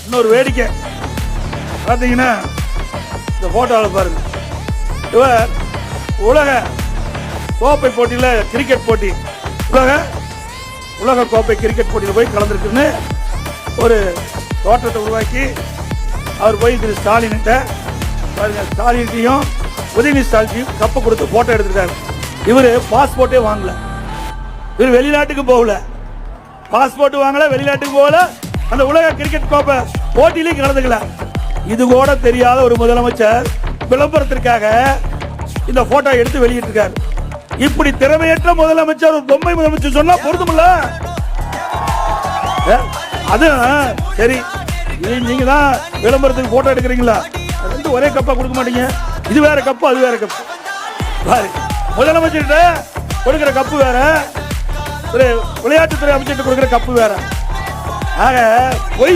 இன்னொரு வேடிக்கை பார்த்தீங்கன்னா இந்த போட்டோவில் பாருங்க, இவர் உலக கோப்பை போட்டியில் கிரிக்கெட் போட்டி உலக கோப்பை கிரிக்கெட் போட்டியில் போய் கலந்துருக்குன்னு ஒரு தோற்றத்தை உருவாக்கி அவர் போய் திரு ஸ்டாலின்கிட்ட பாருங்க, ஸ்டாலின்கிட்டையும் உதயநிதி ஸ்டாலின் கப்பை கொடுத்து போட்டோ எடுத்துருக்காரு. இவர் பாஸ்போர்ட்டே வாங்கல, இவர் வெளிநாட்டுக்கு போகல, பாஸ்போர்ட் வாங்கல, வெளிநாட்டுக்கு போகல, அந்த உலக கிரிக்கெட் கோப்பை போட்டியிலையும் கலந்துக்கல. இது கூட தெரியாத ஒரு முதலமைச்சர் விளம்பரத்திற்காக இந்த போட்டோ எடுத்து வெளியிட்டிருக்காரு. இப்படி திறமையற்ற முதலமைச்சர், ஒரு பொம்மை முதலமைச்சர் சொன்னா பொருத்தமில்ல. அது சரி, நீங்க தான் விளம்பரத்துக்கு போட்டோ எடுக்கிறீங்களா, ரெண்டு ஒரே கப்பா கொடுக்க மாட்டீங்க, இது வேற கப்பு அது வேற கப்பு. முதலமைச்சர்கிட்ட கொடுக்கிற கப்பு வேற, விளையாட்டுத்துறை அமைச்சர்கிட்ட கொடுக்கிற கப்பு வேற. ஆக பொய்